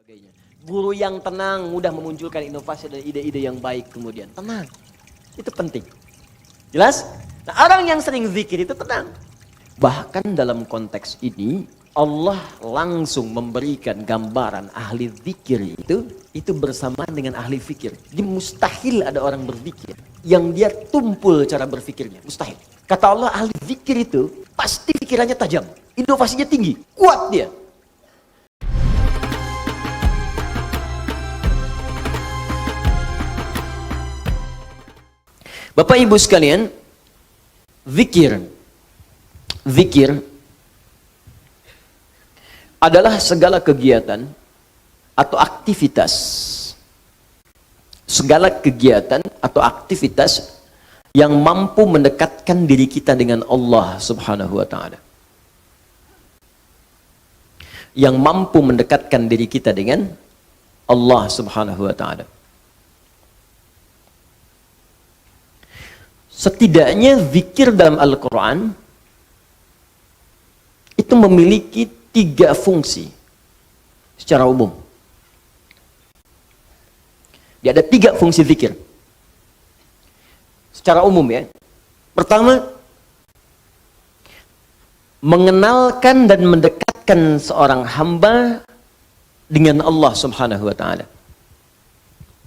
sebagainya. Guru yang tenang mudah memunculkan inovasi dan ide-ide yang baik kemudian. Tenang. Itu penting. Jelas? Nah, orang yang sering zikir itu tenang. Bahkan dalam konteks ini Allah langsung memberikan gambaran ahli zikir itu bersamaan dengan ahli fikir. Jadi mustahil ada orang berzikir yang dia tumpul cara berfikirnya. Mustahil. Kata Allah, ahli zikir itu pasti pikirannya tajam. Inovasinya tinggi. Kuat dia. Bapak Ibu sekalian, zikir adalah segala kegiatan atau aktivitas. Segala kegiatan atau aktivitas yang mampu mendekatkan diri kita dengan Allah Subhanahu wa taala. Yang mampu mendekatkan diri kita dengan Allah Subhanahu wa taala. Setidaknya zikir dalam Al-Quran itu memiliki 3 fungsi secara umum. Dia ada 3 fungsi zikir secara umum ya. Pertama, mengenalkan dan mendekatkan seorang hamba dengan Allah Subhanahu wa taala.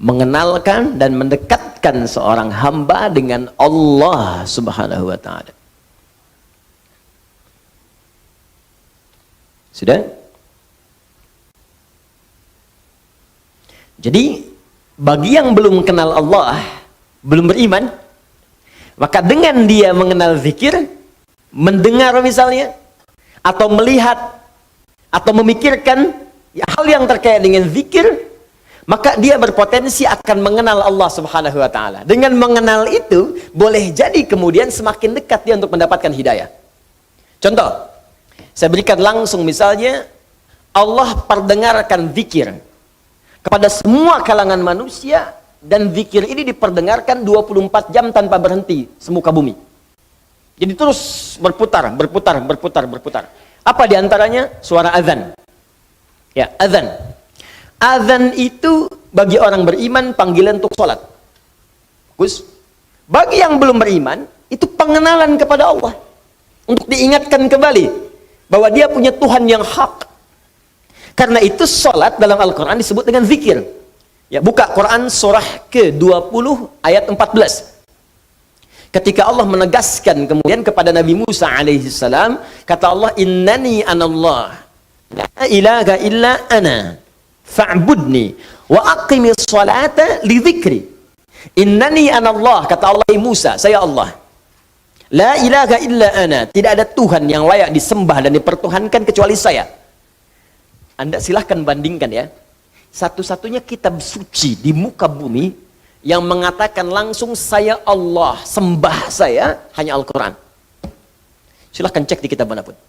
Mengenalkan dan mendekatkan seorang hamba dengan Allah Subhanahu wa taala. Sudah? Jadi bagi yang belum kenal Allah, belum beriman, maka dengan dia mengenal zikir, mendengar misalnya, atau melihat, atau memikirkan hal yang terkait dengan zikir, maka dia berpotensi akan mengenal Allah Subhanahu wa taala. Dengan mengenal itu, boleh jadi kemudian semakin dekat dia untuk mendapatkan hidayah. Contoh, saya berikan langsung misalnya, Allah perdengarkan zikir kepada semua kalangan manusia, dan zikir ini diperdengarkan 24 jam tanpa berhenti semuka bumi. Jadi terus berputar. Apa diantaranya? Suara azan. Ya, azan. Azan itu bagi orang beriman panggilan untuk sholat. Bagus. Bagi yang belum beriman, itu pengenalan kepada Allah. Untuk diingatkan kembali bahwa dia punya Tuhan yang hak. Karena itu sholat dalam Al-Quran disebut dengan zikir. Ya, buka Quran surah ke-20 ayat 14. Ketika Allah menegaskan kemudian kepada Nabi Musa alaihissalam, kata Allah, innani anallah, la ilaha illa ana. Fa'budni wa aqimis salata li dzikri. Innani anallah, kata Allah Musa, saya Allah. La ilaha illa ana, tidak ada Tuhan yang layak disembah dan dipertuhankan kecuali saya. Anda silahkan bandingkan ya. Satu-satunya kitab suci di muka bumi yang mengatakan langsung saya Allah, sembah saya, hanya Al-Quran. Silahkan cek di kitab manapun.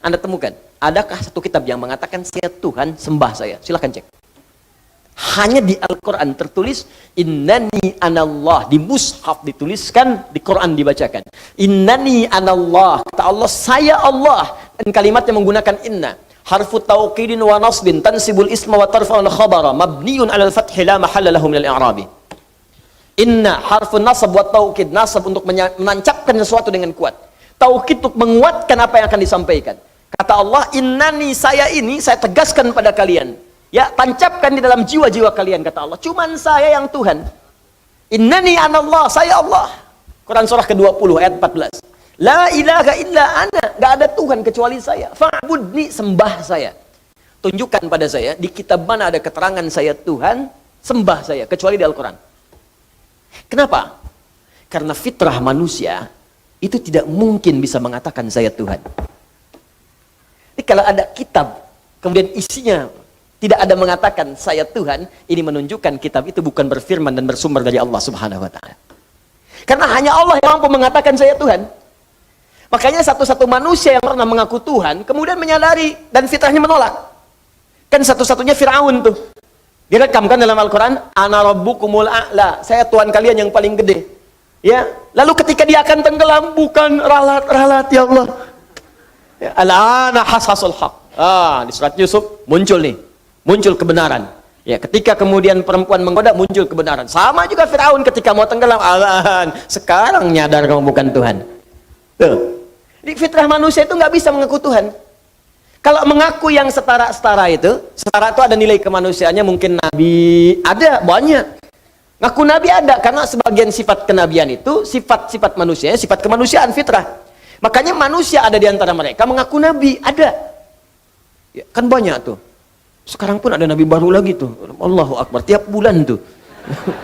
Anda temukan, adakah satu kitab yang mengatakan saya Tuhan, sembah saya? Silahkan cek. Hanya di Al-Quran tertulis innani anallah, di mushaf dituliskan, di Quran dibacakan innani anallah, kata Allah saya Allah, dan kalimatnya menggunakan inna, harfu tauqidin wa nasbin tansibul isma wa tarfa'ul khabara mabniun alal fathi la mahalla lahu minal i'rabi. Inna harfu nasab wa tauqid, nasab untuk menancapkan sesuatu dengan kuat, tauqid untuk menguatkan apa yang akan disampaikan. Kata Allah, innani, saya ini, saya tegaskan pada kalian. Ya, tancapkan di dalam jiwa-jiwa kalian, kata Allah. Cuman saya yang Tuhan. Innani anallah, saya Allah. Quran surah ke-20 ayat 14. La ilaha illa ana, gak ada Tuhan kecuali saya. Fa'budni, sembah saya. Tunjukkan pada saya, di kitab mana ada keterangan saya Tuhan, sembah saya, kecuali di Al-Quran. Kenapa? Karena fitrah manusia, itu tidak mungkin bisa mengatakan saya Tuhan. Jadi kalau ada kitab, kemudian isinya tidak ada mengatakan saya Tuhan, ini menunjukkan kitab itu bukan berfirman dan bersumber dari Allah Subhanahu wa taala. Karena hanya Allah yang mampu mengatakan saya Tuhan. Makanya satu-satu manusia yang pernah mengaku Tuhan, kemudian menyadari dan fitrahnya menolak. Kan satu-satunya Fir'aun tuh. Direkamkan dalam Al-Quran, ana rabbukumul a'la, saya Tuhan kalian yang paling gede. Ya, lalu ketika dia akan tenggelam, bukan ralat-ralat ya Allah. Ya, al-ana hasasul haq. Di surat Yusuf muncul nih. muncul kebenaran. Ya, ketika kemudian perempuan menggoda, muncul kebenaran. Sama juga Firaun ketika mau tenggelam, alahan, sekarang nyadar kamu bukan Tuhan. Tuh. Di fitrah manusia itu nggak bisa mengaku Tuhan. Kalau mengaku yang setara-setara itu, setara itu ada nilai kemanusiaannya, mungkin nabi ada banyak. Ngaku nabi ada karena sebagian sifat kenabian itu sifat-sifat manusia, sifat kemanusiaan fitrah. Makanya manusia ada di antara mereka mengaku nabi, ada. Ya, kan banyak tuh. Sekarang pun ada nabi baru lagi tuh. Allahu Akbar, tiap bulan tuh.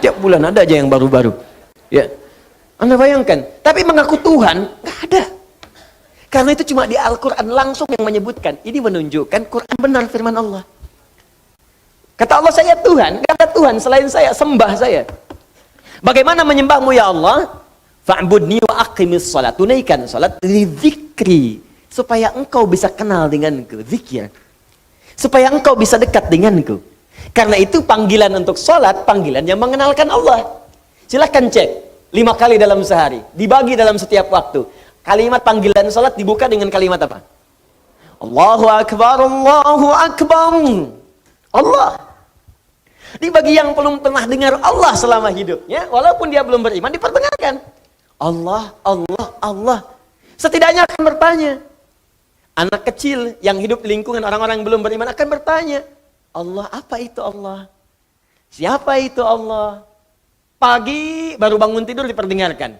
Tiap bulan ada aja yang baru-baru. Ya. Anda bayangkan, tapi mengaku Tuhan nggak ada. Karena itu cuma di Al-Quran langsung yang menyebutkan. Ini menunjukkan Quran benar firman Allah. Kata Allah, saya Tuhan, nggak ada Tuhan selain saya, sembah saya. Bagaimana menyembahmu ya Allah? Fa'budni wa aqimis salat. Tunaikan salat li dzikri, supaya engkau bisa kenal denganku, zikir. Supaya engkau bisa dekat denganku. Karena itu panggilan untuk salat, panggilan yang mengenalkan Allah. Silahkan cek 5 kali dalam sehari, dibagi dalam setiap waktu. Kalimat panggilan salat dibuka dengan kalimat apa? Allahu Akbar, Allahu Akbar. Allah. Di bagi yang belum pernah dengar Allah selama hidupnya, walaupun dia belum beriman, diperdengarkan. Allah, Allah, Allah. Setidaknya akan bertanya. Anak kecil yang hidup di lingkungan orang-orang yang belum beriman akan bertanya, Allah, apa itu Allah? Siapa itu Allah? Pagi baru bangun tidur diperdengarkan.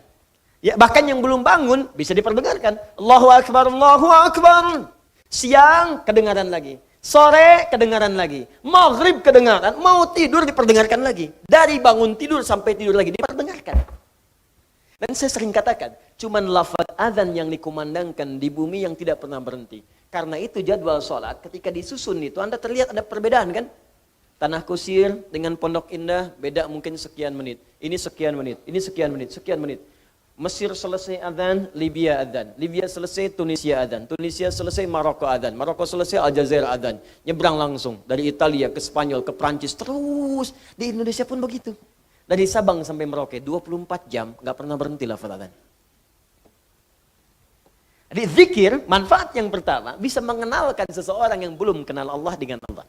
Ya, bahkan yang belum bangun bisa diperdengarkan. Allahu Akbar, Allahu Akbar. Siang kedengaran lagi. Sore kedengaran lagi. Maghrib kedengaran. Mau tidur diperdengarkan lagi. Dari bangun tidur sampai tidur lagi diperdengarkan. Dan saya sering katakan, cuman lafaz azan yang dikumandangkan di bumi yang tidak pernah berhenti. Karena itu jadwal sholat ketika disusun itu Anda terlihat ada perbedaan kan? Tanah Kusir dengan Pondok Indah beda mungkin sekian menit. Ini sekian menit, ini sekian menit, sekian menit. Mesir selesai adzan, Libya adzan. Libya selesai, Tunisia adzan. Tunisia selesai, Maroko adzan. Maroko selesai, Aljazair adzan. Nyebrang langsung dari Italia ke Spanyol ke Prancis terus. Di Indonesia pun begitu. Dari Sabang sampai Merauke 24 jam nggak pernah berhenti lafaz adzan. Jadi zikir, manfaat yang pertama bisa mengenalkan seseorang yang belum kenal Allah dengan Allah.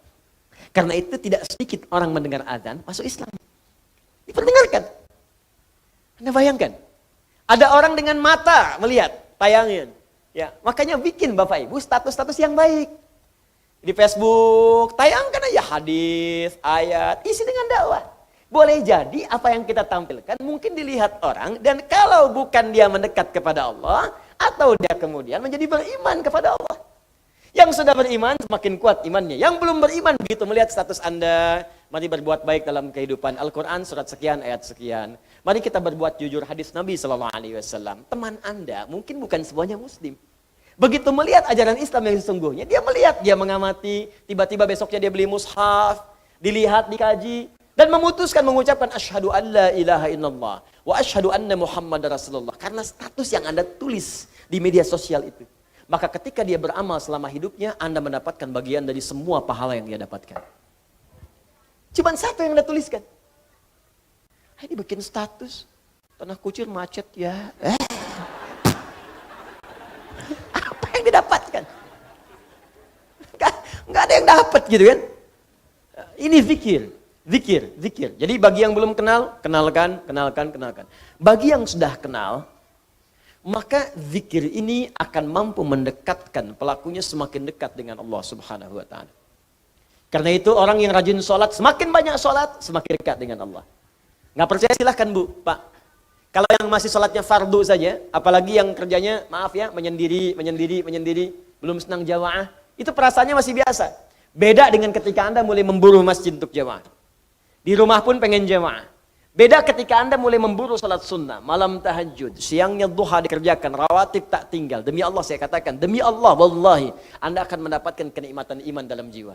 Karena itu tidak sedikit orang mendengar adzan masuk Islam. Diperdengarkan. Anda bayangkan? Ada orang dengan mata melihat, tayangin. Ya, makanya bikin Bapak Ibu status-status yang baik. Di Facebook, tayangkan aja hadis, ayat, isi dengan dakwah. Boleh jadi apa yang kita tampilkan mungkin dilihat orang, dan kalau bukan dia mendekat kepada Allah, atau dia kemudian menjadi beriman kepada Allah. Yang sudah beriman semakin kuat imannya. Yang belum beriman begitu melihat status Anda, mari berbuat baik dalam kehidupan. Al-Quran surat sekian, ayat sekian. Mari kita berbuat jujur, hadis Nabi SAW. Teman Anda mungkin bukan semuanya Muslim. Begitu melihat ajaran Islam yang sesungguhnya, dia melihat, dia mengamati, tiba-tiba besoknya dia beli mushaf, dilihat, dikaji, dan memutuskan mengucapkan asyhadu an la ilaha illallah wa asyhadu anna Muhammad Rasulullah. Karena status yang Anda tulis di media sosial itu. Maka ketika dia beramal selama hidupnya, Anda mendapatkan bagian dari semua pahala yang dia dapatkan. Cuman satu yang Anda tuliskan. Ini bikin status, Tanah Kusir macet ya. Apa yang didapatkan? Nggak ada yang dapat gitu kan. Ini zikir. Jadi bagi yang belum kenal, kenalkan. Bagi yang sudah kenal, maka zikir ini akan mampu mendekatkan pelakunya semakin dekat dengan Allah Subhanahu wa Ta'ala. Karena itu orang yang rajin sholat, semakin banyak sholat, semakin dekat dengan Allah. Nggak percaya silahkan Bu, Pak. Kalau yang masih sholatnya fardu saja, apalagi yang kerjanya, maaf ya, menyendiri, belum senang jamaah, itu perasaannya masih biasa. Beda dengan ketika Anda mulai memburu masjid untuk jamaah. Di rumah pun pengen jamaah. Beda ketika Anda mulai memburu sholat sunnah, malam tahajud, siangnya duha dikerjakan, rawatib tak tinggal. Demi Allah saya katakan, demi Allah, wallahi, Anda akan mendapatkan kenikmatan iman dalam jiwa.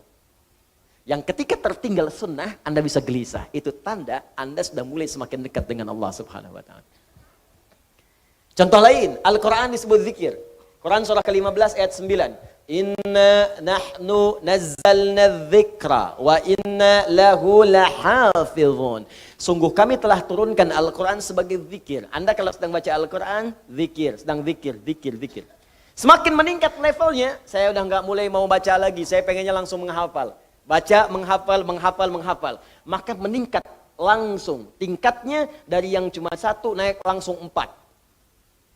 Yang ketika tertinggal sunnah, Anda bisa gelisah. Itu tanda Anda sudah mulai semakin dekat dengan Allah Subhanahu wa Ta'ala. Contoh lain, Al-Quran disebut zikir. Quran surah ke-15 ayat 9. Inna nahnu nazzalna dzikra wa inna lahu lahafizun. Sungguh kami telah turunkan Al-Quran sebagai zikir. Anda kalau sedang baca Al-Quran, zikir. Sedang zikir. Semakin meningkat levelnya, saya udah nggak mulai mau baca lagi. Saya pengennya langsung menghafal. Baca, menghafal. Maka meningkat langsung. Tingkatnya dari yang cuma 1 naik langsung 4.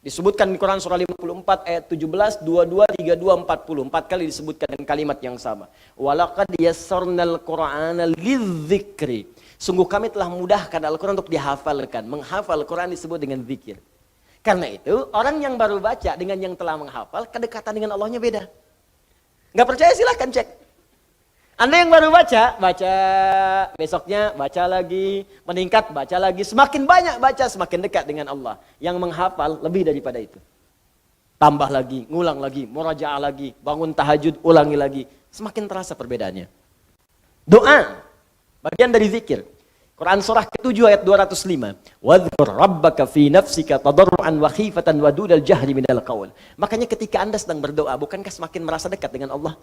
Disebutkan di Quran surah 54 ayat 17, 22, 32, 40. 4 kali disebutkan dengan kalimat yang sama. Walaqad yassarnal Qur'ana lidzikri. Sungguh kami telah mudahkan Al-Quran untuk dihafalkan. Menghafal Quran disebut dengan zikir. Karena itu, orang yang baru baca dengan yang telah menghafal, kedekatan dengan Allahnya beda. Nggak percaya silahkan cek. Anda yang baru baca, besoknya baca lagi, meningkat, baca lagi. Semakin banyak baca, semakin dekat dengan Allah. Yang menghafal lebih daripada itu. Tambah lagi, ngulang lagi, murajaah lagi, bangun tahajud, ulangi lagi. Semakin terasa perbedaannya. Doa, bagian dari zikir. Quran surah ke-7 ayat 205. Wadhkur rabbaka fi nafsika tadarruan wa khifatan wa dunal jahri minal qaul. Makanya ketika Anda sedang berdoa, bukankah semakin merasa dekat dengan Allah?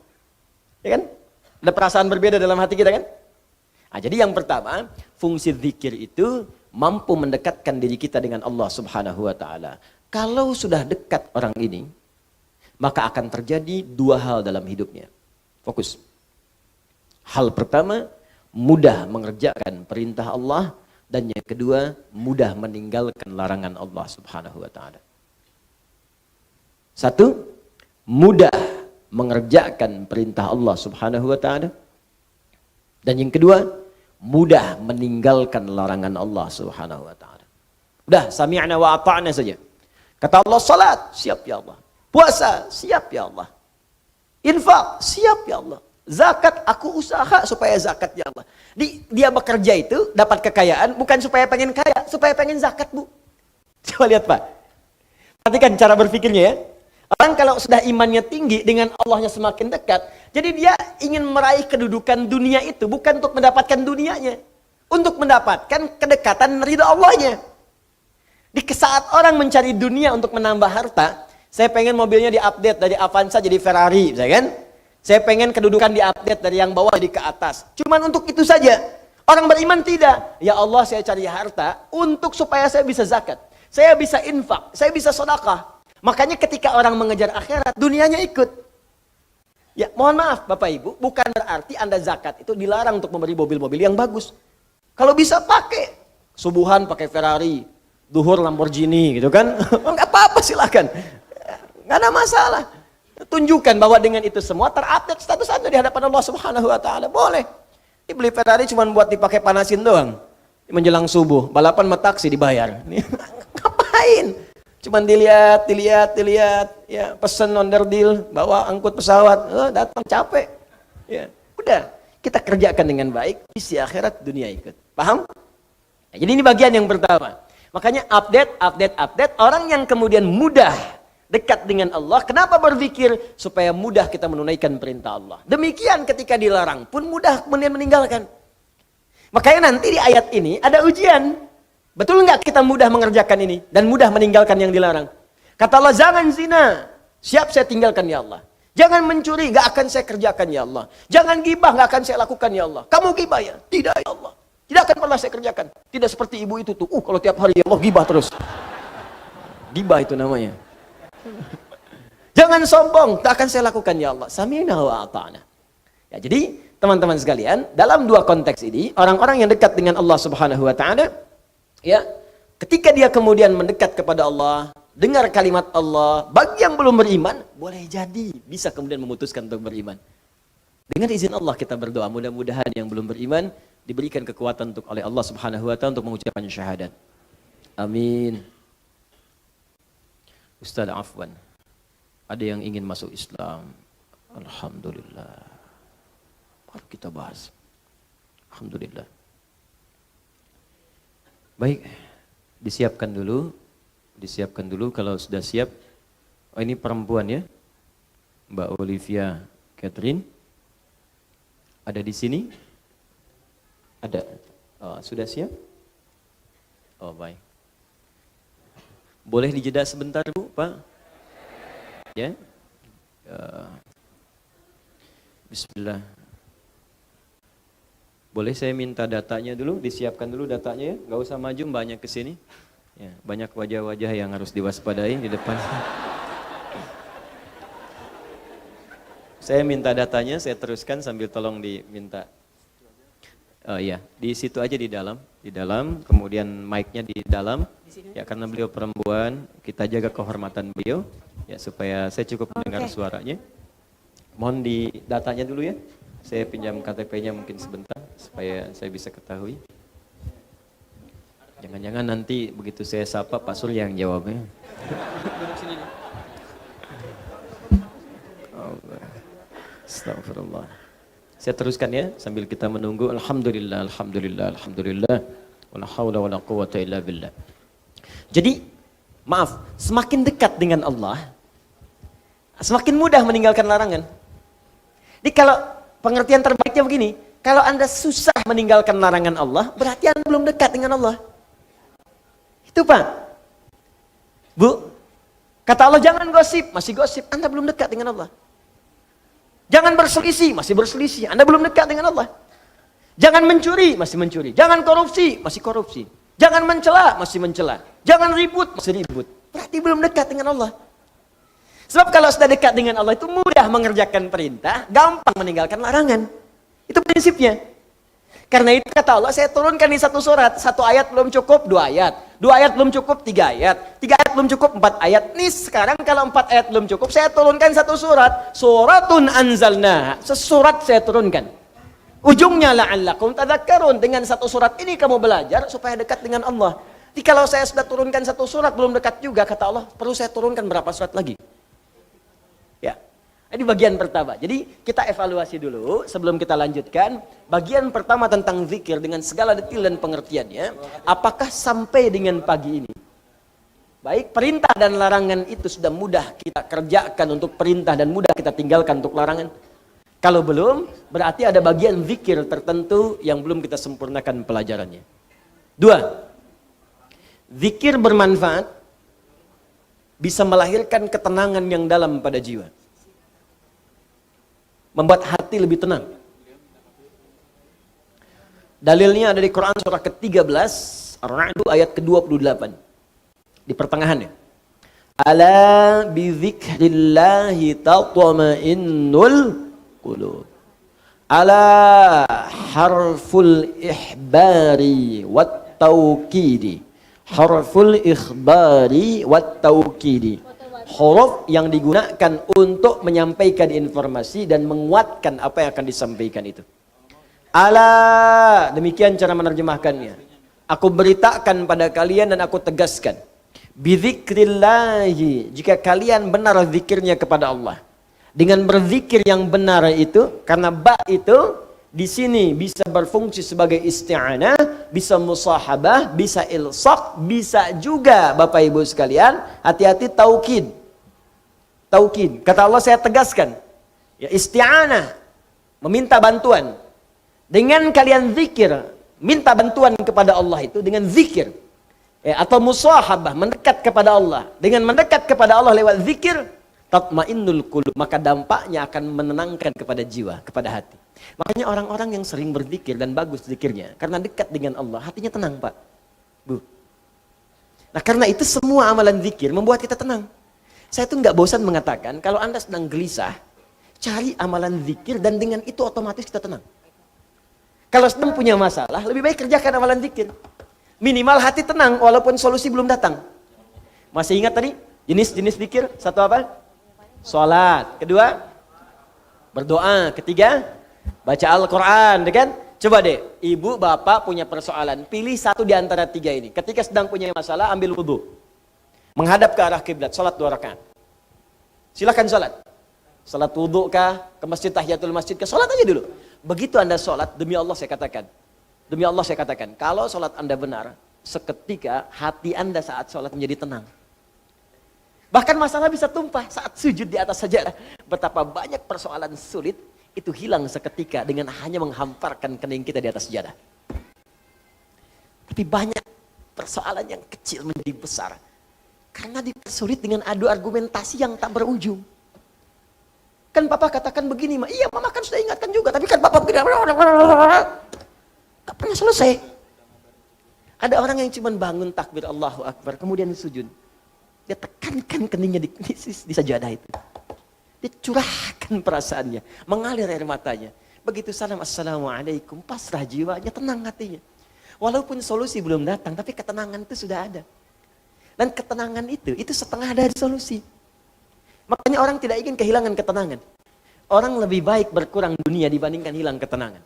Ya kan? Ada perasaan berbeda dalam hati kita kan? Nah, jadi yang pertama, fungsi zikir itu mampu mendekatkan diri kita dengan Allah Subhanahu wa taala. Kalau sudah dekat orang ini, maka akan terjadi 2 hal dalam hidupnya. Fokus. Hal pertama, mudah mengerjakan perintah Allah, dan yang kedua, mudah meninggalkan larangan Allah Subhanahu wa taala. 1, mudah mengerjakan perintah Allah Subhanahu wa taala. Dan yang kedua, mudah meninggalkan larangan Allah Subhanahu wa taala. Udah, sami'na wa ata'na saja. Kata Allah, salat, siap ya Allah. Puasa, siap ya Allah. Infak, siap ya Allah. Zakat, aku usaha supaya zakat ya Allah. Dia bekerja itu dapat kekayaan bukan supaya pengen kaya, supaya pengen zakat, Bu. Coba lihat, Pak. Perhatikan cara berpikirnya ya. Orang kalau sudah imannya tinggi, dengan Allahnya semakin dekat, jadi dia ingin meraih kedudukan dunia itu bukan untuk mendapatkan dunianya, untuk mendapatkan kedekatan ridha Allahnya. Di saat orang mencari dunia untuk menambah harta, saya pengen mobilnya diupdate dari Avanza jadi Ferrari, misalnya kan? Saya pengen kedudukan diupdate dari yang bawah jadi ke atas. Cuman untuk itu saja. Orang beriman tidak. Ya Allah, saya cari harta untuk supaya saya bisa zakat, saya bisa infak, saya bisa sedekah. Makanya ketika orang mengejar akhirat, dunianya ikut. Ya, mohon maaf Bapak Ibu, bukan berarti Anda zakat itu dilarang untuk membeli mobil-mobil yang bagus. Kalau bisa pakai. Subuhan pakai Ferrari, duhur Lamborghini gitu kan. Enggak apa-apa, silakan. Enggak ada masalah. Tunjukkan bahwa dengan itu semua terupdate status Anda di hadapan Allah Subhanahu wa taala. Boleh. Dibeli Ferrari cuma buat dipakai panasin doang. Menjelang subuh, balapan sama taksi dibayar. Ngapain? Cuman dilihat, ya pesen onder deal, bawa angkut pesawat, datang capek. Ya, udah, kita kerjakan dengan baik, isi akhirat dunia ikut. Paham? Nah, jadi ini bagian yang pertama. Makanya update, orang yang kemudian mudah dekat dengan Allah, kenapa berzikir? Supaya mudah kita menunaikan perintah Allah. Demikian ketika dilarang pun mudah kemudian meninggalkan. Makanya nanti di ayat ini ada ujian. Betul nggak kita mudah mengerjakan ini dan mudah meninggalkan yang dilarang? Kata Allah, jangan zina, siap saya tinggalkan ya Allah. Jangan mencuri, nggak akan saya kerjakan ya Allah. Jangan gibah, nggak akan saya lakukan ya Allah. Kamu gibah ya? Tidak ya Allah. Tidak akan pernah saya kerjakan. Tidak seperti ibu itu tuh. Kalau tiap hari ya Allah gibah terus. Gibah itu namanya. Jangan sombong, tak akan saya lakukan ya Allah. Sami'na wa ata'na. Ya, jadi teman-teman sekalian, dalam 2 konteks ini, orang-orang yang dekat dengan Allah Subhanahu wa taala, ya, ketika dia kemudian mendekat kepada Allah, dengar kalimat Allah, bagi yang belum beriman, boleh jadi bisa kemudian memutuskan untuk beriman. Dengan izin Allah kita berdoa, mudah-mudahan yang belum beriman diberikan kekuatan untuk oleh Allah Subhanahu wa taala untuk mengucapkan syahadat. Amin. Ustaz afwan. Ada yang ingin masuk Islam. Alhamdulillah. Mari kita bahas. Alhamdulillah. Baik, disiapkan dulu kalau sudah siap. Oh, ini perempuan ya, Mbak Olivia Catherine, ada di sini? Ada. Oh, sudah siap? Oh, baik. Boleh dijeda sebentar Bu, Pak? Ya. Bismillah. Boleh saya minta datanya dulu, disiapkan dulu datanya ya, nggak usah maju banyak ke sini. Ya, banyak wajah-wajah yang harus diwaspadai di depan. Saya minta datanya, saya teruskan sambil tolong diminta. Oh iya, di situ aja di dalam, kemudian mic-nya di dalam. Ya karena beliau perempuan, kita jaga kehormatan beliau, ya supaya saya cukup mendengar suaranya. Mohon di datanya dulu ya. Saya pinjam KTP-nya mungkin sebentar supaya saya bisa ketahui. Jangan-jangan nanti begitu saya sapa Pak Sul yang jawabnya. Astagfirullah. Saya teruskan ya sambil kita menunggu. Alhamdulillah, alhamdulillah, alhamdulillah. Wala haula wala quwwata illa billah. Jadi, maaf, semakin dekat dengan Allah, semakin mudah meninggalkan larangan. Jadi kalau pengertian terbaiknya begini, kalau Anda susah meninggalkan larangan Allah, berarti Anda belum dekat dengan Allah. Itu Pak. Bu, kata Allah jangan gosip, masih gosip, Anda belum dekat dengan Allah. Jangan berselisih, masih berselisih. Anda belum dekat dengan Allah. Jangan mencuri, masih mencuri. Jangan korupsi, masih korupsi. Jangan mencela, masih mencela. Jangan ribut, masih ribut. Berarti belum dekat dengan Allah. Sebab kalau sudah dekat dengan Allah itu mudah mengerjakan perintah, gampang meninggalkan larangan. Itu prinsipnya. Karena itu kata Allah, saya turunkan di satu surat. Satu ayat belum cukup, 2 ayat. 2 ayat belum cukup, 3 ayat. 3 ayat belum cukup, 4 ayat. Nih sekarang kalau 4 ayat belum cukup, saya turunkan satu surat. Suratun anzalna. Sesurat saya turunkan. Ujungnya la'allakum tadhakkarun. Dengan satu surat ini kamu belajar supaya dekat dengan Allah. Jadi kalau saya sudah turunkan satu surat belum dekat juga, kata Allah, perlu saya turunkan berapa surat lagi? Ya. Ini bagian pertama. Jadi kita evaluasi dulu sebelum kita lanjutkan. Bagian pertama tentang zikir dengan segala detail dan pengertiannya. Apakah sampai dengan pagi ini? Baik, perintah dan larangan itu sudah mudah kita kerjakan untuk perintah dan mudah kita tinggalkan untuk larangan. Kalau belum, berarti ada bagian zikir tertentu yang belum kita sempurnakan pelajarannya. 2. Zikir bermanfaat bisa melahirkan ketenangan yang dalam pada jiwa. Membuat hati lebih tenang. Dalilnya ada di Quran surah ke-13, Ar-Ra'd ayat ke-28. Di pertengahannya. Ala bi dzikrillahi tatma'innul qulub. Ala harful ihbari wat tawkidi. Harful ikhbari wat tawkidi. Huruf yang digunakan untuk menyampaikan informasi dan menguatkan apa yang akan disampaikan itu. Ala, demikian cara menerjemahkannya. Aku beritakan pada kalian dan aku tegaskan. Bidzikrillahi, jika kalian benar zikirnya kepada Allah. Dengan berzikir yang benar itu, karena ba itu di sini bisa berfungsi sebagai isti'anah, bisa musahabah, bisa ilsaq, bisa juga Bapak Ibu sekalian, hati-hati taukid. Taukid. Kata Allah saya tegaskan. Ya isti'anah, meminta bantuan. Dengan kalian zikir, minta bantuan kepada Allah itu dengan zikir. Ya, atau musahabah, mendekat kepada Allah. Dengan mendekat kepada Allah lewat zikir, tatmainnul qulub, maka dampaknya akan menenangkan kepada jiwa, kepada hati. Makanya orang-orang yang sering berzikir dan bagus zikirnya, karena dekat dengan Allah, hatinya tenang Pak. Bu. Nah karena itu semua amalan zikir membuat kita tenang. Saya tuh nggak bosan mengatakan, kalau Anda sedang gelisah, cari amalan zikir dan dengan itu otomatis kita tenang. Kalau sedang punya masalah, lebih baik kerjakan amalan zikir. Minimal hati tenang, walaupun solusi belum datang. Masih ingat tadi? Jenis-jenis zikir, satu apa? Salat. Kedua, berdoa. Ketiga, baca Al-Quran. Kan? Coba deh, ibu, bapak punya persoalan. Pilih satu di antara 3 ini. Ketika sedang punya masalah, ambil wudhu. Menghadap ke arah kiblat, salat 2 rakaat. Silakan salat. Salat wudhu kah, ke masjid tahiyatul masjid kah, salat aja dulu. Begitu Anda salat, demi Allah saya katakan. Demi Allah saya katakan, kalau salat Anda benar, seketika hati Anda saat salat menjadi tenang. Bahkan masalah bisa tumpah saat sujud di atas sajadah. Betapa banyak persoalan sulit itu hilang seketika dengan hanya menghamparkan kening kita di atas sajadah. Tapi banyak persoalan yang kecil menjadi besar. Karena dipersulit dengan adu argumentasi yang tak berujung. Kan Papa katakan begini, Ma. Iya Mama kan sudah ingatkan juga. Tapi kan Papa begini. Gak pernah selesai. Ada orang yang cuma bangun takbir Allahu Akbar. Kemudian sujud. Dia tekankan keningnya di sajadah itu. Dia curahkan perasaannya, mengalir air matanya. Begitu salam, assalamualaikum, pasrah jiwanya, tenang hatinya. Walaupun solusi belum datang, tapi ketenangan itu sudah ada. Dan ketenangan itu setengah dari solusi. Makanya orang tidak ingin kehilangan ketenangan. Orang lebih baik berkurang dunia dibandingkan hilang ketenangan.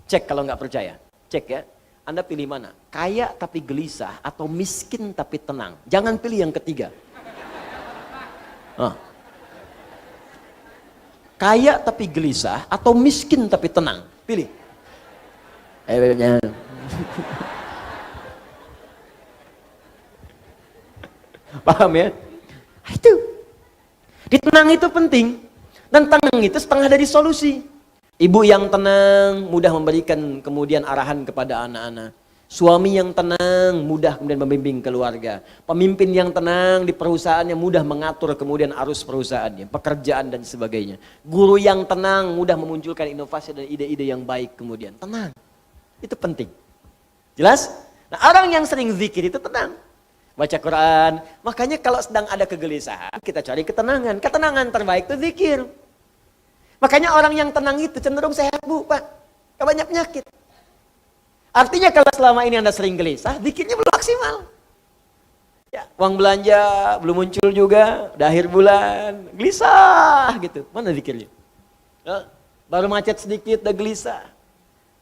Cek kalau nggak percaya, cek ya. Anda pilih mana? Kaya tapi gelisah atau miskin tapi tenang. Jangan pilih yang ketiga. Kaya tapi gelisah atau miskin tapi tenang. Pilih. Paham ya? Itu. Tenang itu penting. Dan tenang itu setengah dari solusi. Ibu yang tenang, mudah memberikan kemudian arahan kepada anak-anak. Suami yang tenang, mudah kemudian membimbing keluarga. Pemimpin yang tenang di perusahaannya, mudah mengatur kemudian arus perusahaannya, pekerjaan dan sebagainya. Guru yang tenang, mudah memunculkan inovasi dan ide-ide yang baik kemudian. Tenang, itu penting. Jelas? Nah, orang yang sering zikir itu tenang. Baca Quran. Makanya kalau sedang ada kegelisahan, kita cari ketenangan. Ketenangan terbaik itu zikir. Makanya orang yang tenang itu cenderung sehat, Bu, Pak. Gak banyak penyakit. Artinya kalau selama ini Anda sering gelisah, zikirnya belum maksimal. Ya, uang belanja belum muncul juga, udah akhir bulan, gelisah gitu. Mana zikirnya? Ya, baru macet sedikit udah gelisah.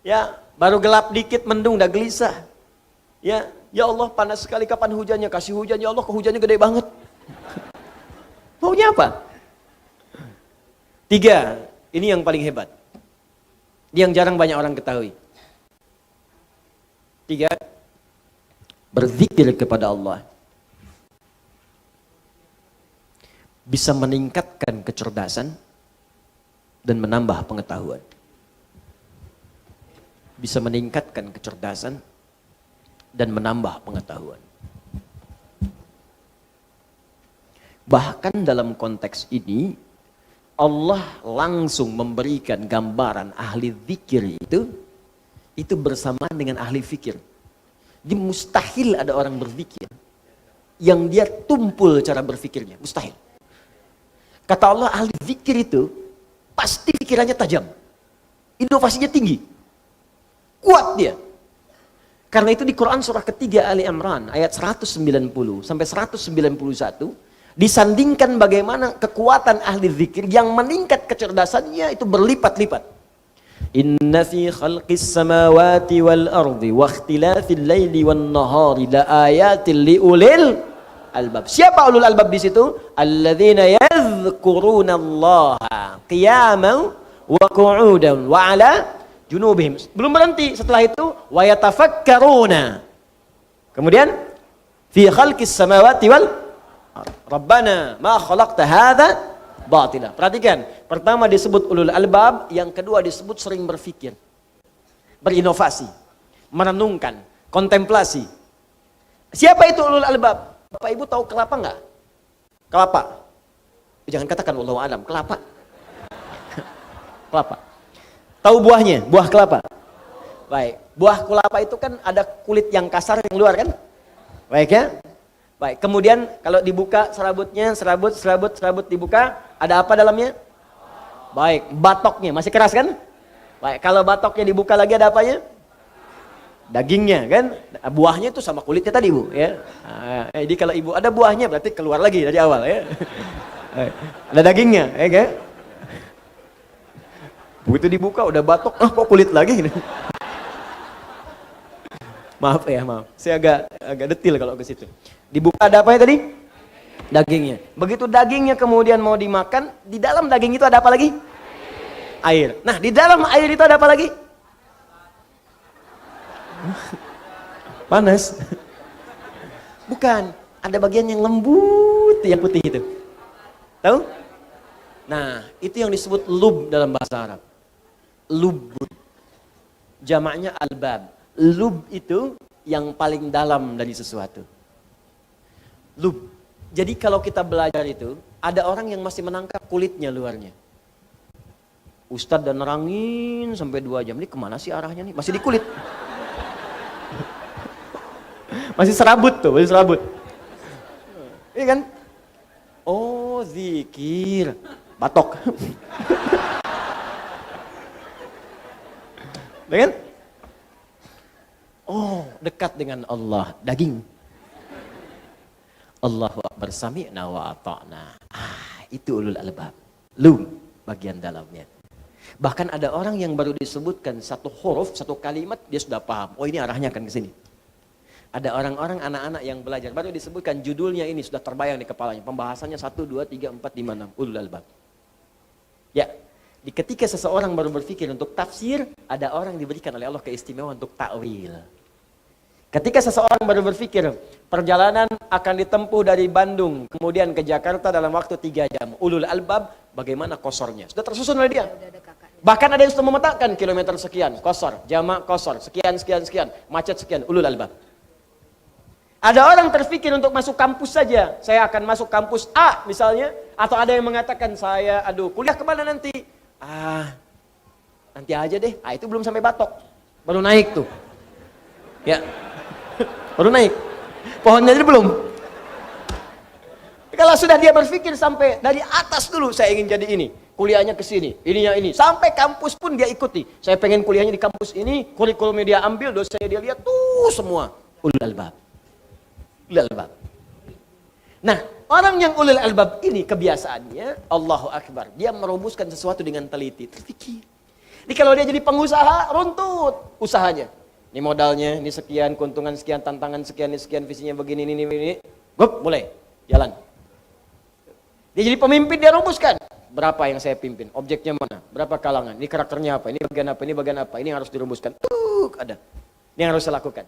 Ya, baru gelap dikit mendung udah gelisah. Ya, ya Allah panas sekali, kapan hujannya? Kasih hujan, ya Allah, kok hujannya gede banget. Maunya apa? 3, ini yang paling hebat. Yang jarang banyak orang ketahui. 3, berzikir kepada Allah bisa meningkatkan kecerdasan dan menambah pengetahuan. Bisa meningkatkan kecerdasan dan menambah pengetahuan. Bahkan dalam konteks ini Allah langsung memberikan gambaran ahli zikir itu bersamaan dengan ahli fikir. Jadi mustahil ada orang berzikir yang dia tumpul cara berfikirnya, mustahil. Kata Allah, ahli zikir itu pasti pikirannya tajam, inovasinya tinggi, kuat dia. Karena itu di Quran surah ketiga Ali Imran ayat 190 sampai 191 disandingkan bagaimana kekuatan ahli zikir yang meningkat kecerdasannya itu berlipat-lipat. Inna fi khalqis samawati wal ardi wa ikhtilafil laili wan nahari la ayatin liulil albab. Siapa ulul albab di situ? Alladzina yadhkurunallaha qiyaman wa qu'udan wa ala junubihim. Belum berhenti, setelah itu wa yatafakkaruna. Kemudian fi khalqis samawati wal Rabbana ma khalaqta hadza batila. Perhatikan, pertama disebut ulul albab, yang kedua disebut sering berpikir, berinovasi, merenungkan, kontemplasi. Siapa itu ulul albab? Bapak Ibu tahu kelapa enggak? Kelapa. Jangan katakan wallahu alam, kelapa. Kelapa. Tahu buahnya? Buah kelapa. Baik, buah kelapa itu kan ada kulit yang kasar yang luar kan? Baik ya? Baik, kemudian kalau dibuka serabutnya, serabut dibuka, ada apa dalamnya? Baik, batoknya masih keras kan? Baik, kalau batoknya dibuka lagi ada apanya? Dagingnya kan? Buahnya itu sama kulitnya tadi, Bu, ya. Nah, jadi kalau Ibu ada buahnya berarti keluar lagi dari awal ya. Ada dagingnya, ya kan? Begitu dibuka udah batok, kok kulit lagi? Maaf ya, maaf. Saya agak detil kalau ke situ. Dibuka ada apa ya tadi? Dagingnya. Begitu dagingnya kemudian mau dimakan, di dalam daging itu ada apa lagi? Air. Nah, di dalam air itu ada apa lagi? Panas. Bukan, ada bagian yang lembut, yang putih itu. Tahu? Nah, itu yang disebut lub dalam bahasa Arab. Lubun. Jamaknya albab. Lub itu yang paling dalam dari sesuatu. Lub. Jadi kalau kita belajar itu, ada orang yang masih menangkap kulitnya luarnya. Ustadz dan nerangin sampai 2 jam. Ini kemana sih arahnya nih? Masih di kulit. Masih serabut tuh, masih serabut. Iya kan? Oh, zikir. Patok. Dengan oh, dekat dengan Allah, daging. Allahu Akbar, sami'na wa ata'na. Itu ulul albab. Lu bagian dalamnya. Bahkan ada orang yang baru disebutkan satu huruf, satu kalimat, dia sudah paham. Oh, ini arahnya akan ke sini. Ada orang-orang, anak-anak yang belajar, baru disebutkan judulnya ini, sudah terbayang di kepalanya. Pembahasannya 1, 2, 3, 4, 5, 6. Ulul albab. Ya, ketika seseorang baru berpikir untuk tafsir, ada orang diberikan oleh Allah keistimewaan untuk ta'wil. Ketika seseorang baru berpikir, perjalanan akan ditempuh dari Bandung, kemudian ke Jakarta dalam waktu 3 jam. Ulul albab, bagaimana kosornya? Sudah tersusun oleh dia. Bahkan ada yang sudah memetakan kilometer sekian, kosor, jamak kosor, sekian, macet sekian, ulul albab. Ada orang terpikir untuk masuk kampus saja. Saya akan masuk kampus A misalnya. Atau ada yang mengatakan saya, kuliah kemana nanti? Nanti aja deh. Itu belum sampai Batok. Baru naik tuh. Ya, baru naik. Pohonnya jadi belum. Kalau sudah dia berpikir sampai dari atas dulu, saya ingin jadi ini. Kuliahnya ke sini, ininya ini. Sampai kampus pun dia ikuti. Saya pengen kuliahnya di kampus ini, kurikulumnya dia ambil, dosanya dia lihat, tuh semua. Ulul albab. Ulul albab. Nah, orang yang ulul albab ini kebiasaannya, Allahu Akbar. Dia merumuskan sesuatu dengan teliti, terfikir. Jadi kalau dia jadi pengusaha, runtut usahanya. Ini modalnya, ini sekian, keuntungan sekian, tantangan sekian, ini sekian, visinya begini, ini. Gup, mulai, jalan. Dia jadi pemimpin, dia rumuskan. Berapa yang saya pimpin? Objeknya mana? Berapa kalangan? Ini karakternya apa? Ini bagian apa? Ini bagian apa? Ini yang harus dirumuskan. Ada. Ini yang harus saya lakukan.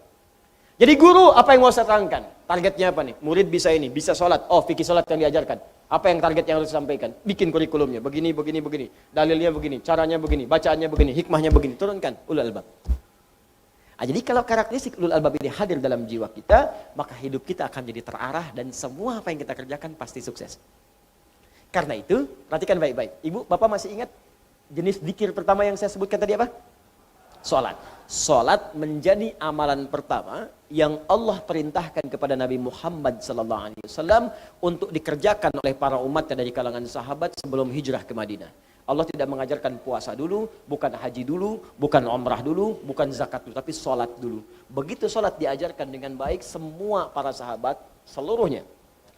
Jadi guru, apa yang mau saya terangkan? Targetnya apa nih? Murid bisa ini, bisa sholat. Oh, fikih sholat yang diajarkan. Apa yang target yang harus disampaikan? Bikin kurikulumnya. Begini. Dalilnya begini. Caranya begini. Bacaannya begini. Hikmahnya begini. Turunkan. Ulul albab. Jadi kalau karakteristik ulul albab ini hadir dalam jiwa kita, maka hidup kita akan jadi terarah dan semua apa yang kita kerjakan pasti sukses. Karena itu, perhatikan baik-baik. Ibu, Bapak masih ingat jenis dzikir pertama yang saya sebutkan tadi apa? Salat. Salat menjadi amalan pertama yang Allah perintahkan kepada Nabi Muhammad SAW untuk dikerjakan oleh para umatnya dari kalangan sahabat sebelum hijrah ke Madinah. Allah tidak mengajarkan puasa dulu, bukan haji dulu, bukan umrah dulu, bukan zakat dulu, tapi sholat dulu. Begitu sholat diajarkan dengan baik, semua para sahabat, seluruhnya,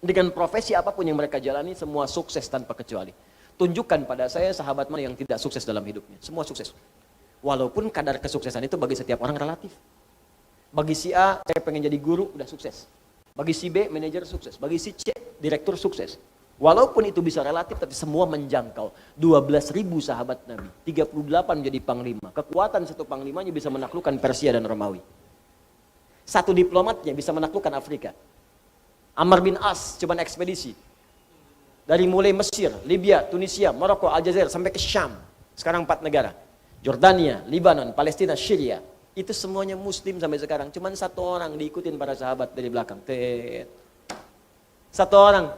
dengan profesi apapun yang mereka jalani, semua sukses tanpa kecuali. Tunjukkan pada saya sahabat mana yang tidak sukses dalam hidupnya. Semua sukses. Walaupun kadar kesuksesan itu bagi setiap orang relatif. Bagi si A, saya pengen jadi guru, udah sukses. Bagi si B, manajer sukses. Bagi si C, direktur sukses. Walaupun itu bisa relatif, tapi semua menjangkau. 12.000 sahabat Nabi, 38 jadi panglima. Kekuatan satu panglimanya bisa menaklukkan Persia dan Romawi. Satu diplomatnya bisa menaklukkan Afrika. Amr bin As, cuman ekspedisi. Dari mulai Mesir, Libya, Tunisia, Maroko, Aljazair, sampai ke Syam. Sekarang 4 negara. Jordania, Libanon, Palestina, Syria. Itu semuanya muslim sampai sekarang. Cuman satu orang diikutin para sahabat dari belakang. Satu orang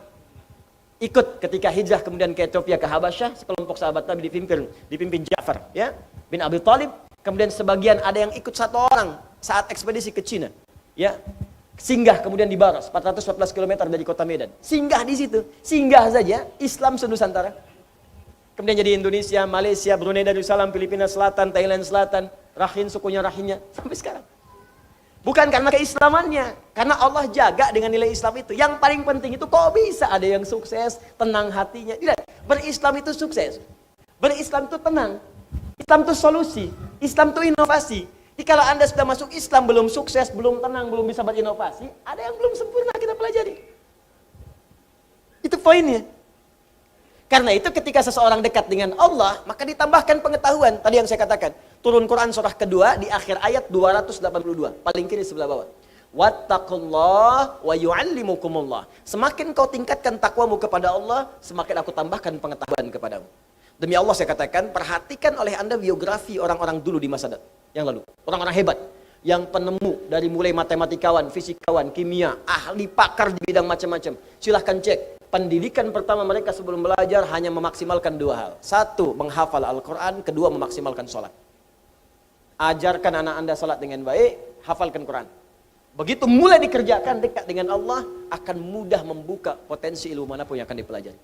ikut ketika hijrah kemudian ke Ethiopia, ke Habasyah, sekelompok sahabat Nabi dipimpin Ja'far, ya, bin Abi Thalib. Kemudian sebagian ada yang ikut satu orang saat ekspedisi ke Cina, ya, singgah kemudian di Baros, 414 km dari kota Medan. Singgah di situ, singgah saja Islam senusantara. Kemudian jadi Indonesia, Malaysia, Brunei Darussalam, Filipina Selatan, Thailand Selatan, Rakhine sukunya Rakhine sampai sekarang. Bukan karena keislamannya, karena Allah jaga dengan nilai Islam itu. Yang paling penting itu kok bisa ada yang sukses, tenang hatinya. Tidak, berislam itu sukses. Berislam itu tenang. Islam itu solusi. Islam itu inovasi. Jadi kalau Anda sudah masuk Islam belum sukses, belum tenang, belum bisa berinovasi, ada yang belum sempurna kita pelajari. Itu poinnya. Karena itu ketika seseorang dekat dengan Allah, maka ditambahkan pengetahuan. Tadi yang saya katakan, turun Quran surah kedua di akhir ayat 282, paling kiri sebelah bawah. Wattaqullah wa yu'allimukumullah. Semakin kau tingkatkan takwamu kepada Allah, semakin aku tambahkan pengetahuan kepadamu. Demi Allah saya katakan, perhatikan oleh Anda biografi orang-orang dulu di masa yang lalu. Orang-orang hebat, yang penemu dari mulai matematikawan, fisikawan, kimia, ahli pakar di bidang macam-macam. Silahkan cek. Pendidikan pertama mereka sebelum belajar hanya memaksimalkan 2 hal. 1, menghafal Al-Quran. 2, memaksimalkan sholat. Ajarkan anak Anda sholat dengan baik, hafalkan Quran. Begitu mulai dikerjakan dekat dengan Allah, akan mudah membuka potensi ilmu manapun yang akan dipelajari.